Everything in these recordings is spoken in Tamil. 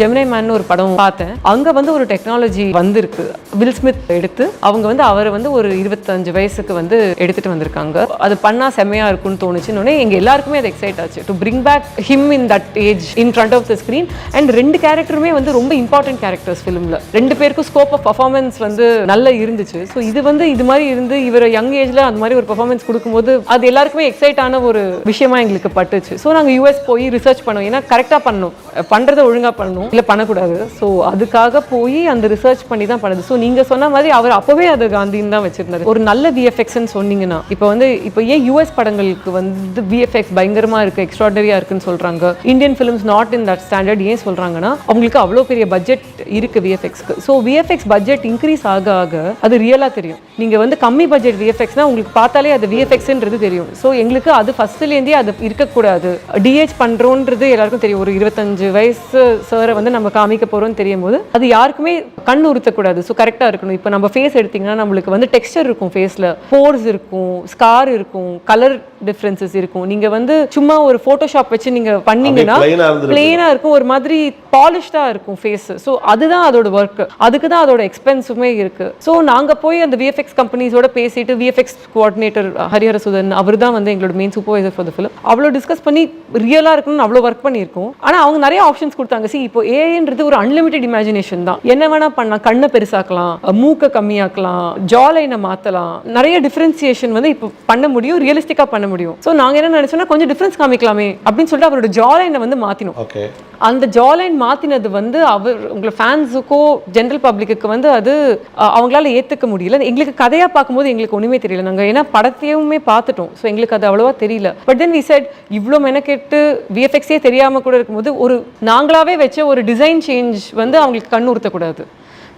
ஜெமினி மேன் ஒரு படம் பார்த்தேன். அங்க வந்து ஒரு டெக்னாலஜி வந்திருக்கு. வில் ஸ்மித் எடுத்து அவங்க வந்து அவரை வந்து ஒரு 25 வயசுக்கு வந்து எடுத்துட்டு வந்திருக்காங்க. அது பண்ணா செம்மையா இருக்கும்னு தோணுச்சுன்னு எங்க எல்லாருக்குமே அது எக்ஸைட் ஆச்சு. To bring back him in that age in front of the screen. And 2 கேரக்டருமே வந்து ரொம்ப இம்பார்ட்டன்ட் கேரக்டர்ஸ் ஃபிலிம்ல. 2 பேருக்கும் ஸ்கோப் ஆஃப் பர்ஃபார்மன்ஸ் வந்து நல்லா இருந்துச்சு. ஸோ இது வந்து இது மாதிரி இருந்து இவர் யங் ஏஜ்ல அந்த மாதிரி ஒரு பர்ஃபார்மன்ஸ் கொடுக்கும்போது அது எல்லாருக்குமே எக்ஸைட் ஆன ஒரு விஷயமா எங்களுக்கு பட்டுச்சு. ஸோ நாங்கள் யூஎஸ் போய் ரிசர்ச் பண்ணோம். ஏன்னா கரெக்டாக பண்ணணும், பண்றதை ஒழுங்கா பண்ணணும், இல்லை பண்ணக்கூடாது. ஸோ அதுக்காக போய் அந்த ரிசர்ச் பண்ணி தான் பண்ணுது. ஸோ நீங்க சொன்ன மாதிரி அவர் அப்பவே அது காந்தின்னு தான் வச்சிருந்தாரு. ஒரு நல்ல விஎஃப்எக்ஸ்ன்னு சொன்னீங்கன்னா இப்போ ஏன் யூஎஸ் படங்களுக்கு வந்து விஎஃப்எக்ஸ் பயங்கரமா இருக்கு, எக்ஸ்ட்ராடனரியா இருக்குன்னு சொல்றாங்க. Indian films not in that standard ஏன் சொல்றாங்கன்னா அவங்களுக்கு அவ்வளோ பெரிய பட்ஜெட் இருக்கு விஎஃப்எக்ஸ்க்கு. ஸோ விஎஃப்எக்ஸ் பட்ஜெட் இன்க்ரீஸ் ஆக ஆக அது ரியலா தெரியும். நீங்க வந்து கம்மி பட்ஜெட் விஎஃப்எக்ஸ்னா உங்களுக்கு பார்த்தாலே அது விஎஃப்எக்ஸ்ன்றது தெரியும். ஸோ எங்களுக்கு அது ஃபர்ஸ்ட்லேருந்தே அது இருக்கக்கூடாது, டிஹெச் பண்றோன்றது எல்லாருக்கும் தெரியும். ஒரு 25 வயசு சாரை வந்து நம்ம காமிக்க போறோம்னு தெரியும் போது அது யாருக்குமே கண் உறுத்தக்கூடாது. ஸோ கரெக்டா இருக்கணும். இப்போ நம்ம ஃபேஸ் எடுத்தீங்கன்னா நம்மளுக்கு வந்து டெக்ஸ்டர் இருக்கும், ஃபேஸ்ல போர்ஸ் இருக்கும், ஸ்கார் இருக்கும், கலர் டிஃபரன்சஸ் இருக்கும். நீங்க வந்து சும்மா ஒரு போட்டோஷாப் வச்சு நீங்க பண்ணீங்கன்னா பிளெயினா இருக்கும், ஒரு மாதிரி பாலிஷ்டா இருக்கும் ஃபேஸ். ஸோ அதுதான் அதோட ஒர்க், அதுக்கு தான் அதோட எக்ஸ்பென்ஸுமே இருக்கு. ஸோ நாங்க போய் அந்த விஎஃப்எக்ஸ் கம்பெனிஸோட பேசிட்டு விஎஃப்எக்ஸ் கோஆர்டினேட்டர் ஹரிஹர சுதன் அவர் தான் வந்து எங்களோட main supervisor for the film. அவ்வளோ டிஸ்கஸ் பண்ணி ரியலா இருக்கணும்னு அவ்வளோ ஒர்க் பண்ணியிருக்கோம். ஆனால் அவங்க நிறைய ஆப்ஷன்ஸ் கொடுத்தாங்க. இப்போ ஏன்றது ஒரு அன்லிமிட்டெட் இமேஜினேஷன் தான். என்ன வேணா பண்ணலாம், கண்ணை பெருசாக்கலாம், மூக்கை கம்மியாக்கலாம், ஜா லைனை மாத்தலாம், நிறைய டிஃபரன்சியேஷன் வந்து இப்போ பண்ண முடியும், ரியலிஸ்டிக்கா பண்ண முடியும். ஸோ நாங்க என்ன நினைச்சோம்னா கொஞ்சம் டிஃபரன்ஸ் காமிக்கலாமே அப்படின்னு சொல்லிட்டு அவரோட ஜா லைனை வந்து மாத்தினோம். அந்த ஜா லைன் மாத்தினது வந்து அவர் உங்களை ஃபேன்ஸுக்கோ ஜென்ரல் பப்ளிக்கு வந்து அது அவங்களால ஏத்துக்க முடியல. எங்களுக்கு கதையா பார்க்கும்போது எங்களுக்கு ஒண்ணுமே தெரியல. நாங்க ஏன்னா படத்தையுமே பார்த்துட்டோம். ஸோ எங்களுக்கு அது அவ்வளவா தெரியல. பட் தென் வி செட் இவ்வளோ மெனக்கெட்டு விஎஃப்எக்ஸே தெரியாம கூட இருக்கும்போது ஒரு நாங்களாவே வச்ச ஒரு டிசைன் சேஞ்ச் வந்து அவங்களுக்கு கண்ணு உறுத்தக்கூடாது.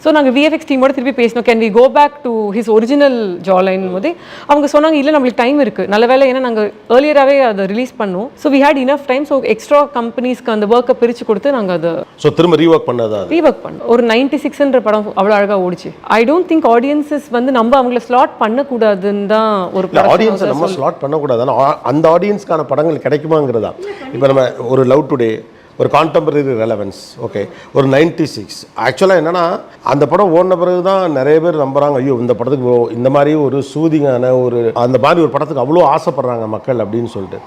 ஸோ நாங்கள் விஎஃப்எக்ஸ் டீமோட திருப்பி பேசினோம், can we go back to his original jawline போது அவங்க சொன்னாங்க இல்லை நம்மளுக்கு டைம் இருக்குது, நல்ல வேலை, ஏன்னா நாங்கள் ஏர்லியராகவே அதை ரிலீஸ் பண்ணோம். So we had enough time. So extra கம்பெனிஸ்க்கு அந்த ஒர்க்கை பிரித்து கொடுத்து நாங்கள் அதை திரும்ப ரீவொர்க் பண்ணோம். ஒரு 96 படம் அவ்வளோ அழகாக ஓடிச்சு. ஐ டோன்ட் திங்க் ஆடியன்ஸஸ் வந்து நம்ம அவங்கள ஸ்லாட் பண்ணக்கூடாதுன்னு தான் ஒரு ஆடியன்ஸை நம்ம ஸ்லாட் பண்ணக்கூடாது. அந்த ஆடியன்ஸ்க்கான படங்கள் கிடைக்குமாங்கிறதா. இப்போ நம்ம ஒரு லவ் டுடே, ஒரு கான்டெம்பரரி ரெலவன்ஸ், ஓகே, ஒரு 96 ஆக்சுவலாக என்னென்னா அந்த படம் ஓடின பிறகு தான் நிறைய பேர் நம்புறாங்க, ஐயோ இந்த படத்துக்கு இந்த மாதிரி ஒரு சூதிங்கான ஒரு அந்த மாதிரி ஒரு படத்துக்கு அவ்வளோ ஆசைப்படுறாங்க மக்கள் அப்படின்னு சொல்லிட்டு.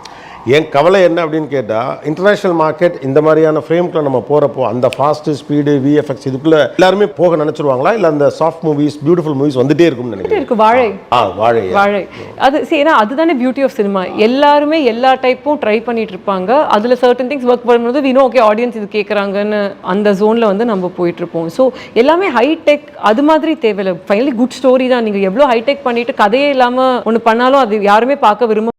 என் கவலை என்ன அப்படின்னு கேட்டால் இன்டர்நேஷ்னல் மார்க்கெட் இந்த மாதிரியான ஃப்ரேம்குள்ள நம்ம போகிறப்போ அந்த ஃபாஸ்ட்டு ஸ்பீடு விஎஃப்எக்ஸ் இதுக்குள்ளே எல்லாருமே போக நினச்சிருவாங்களா, இல்லை அந்த சாஃப்ட் மூவிஸ் பியூட்டிஃபுல் மூவிஸ் வந்துட்டே இருக்கும்னு நினைக்கிறேன். வாழை அது ஏன்னா அதுதானே பியூட்டி ஆஃப் சினிமா. எல்லாருமே எல்லா டைப்பும் ட்ரை பண்ணிட்டு இருப்பாங்க. அதில் சர்டன் திங்ஸ் ஒர்க் பண்ணும்போது வி நோ ஓகே ஆடியன்ஸ் இது கேட்குறாங்கன்னு அந்த ஜோனில் வந்து நம்ம போயிட்டு இருப்போம். ஸோ எல்லாமே ஹைடெக் அது மாதிரி தேவையில்லை. ஃபைனலி குட் ஸ்டோரி தான். நீங்கள் எவ்வளோ ஹைடெக் பண்ணிட்டு கதையே இல்லாமல் ஒன்று பண்ணாலும் அது யாருமே பார்க்க விரும்ப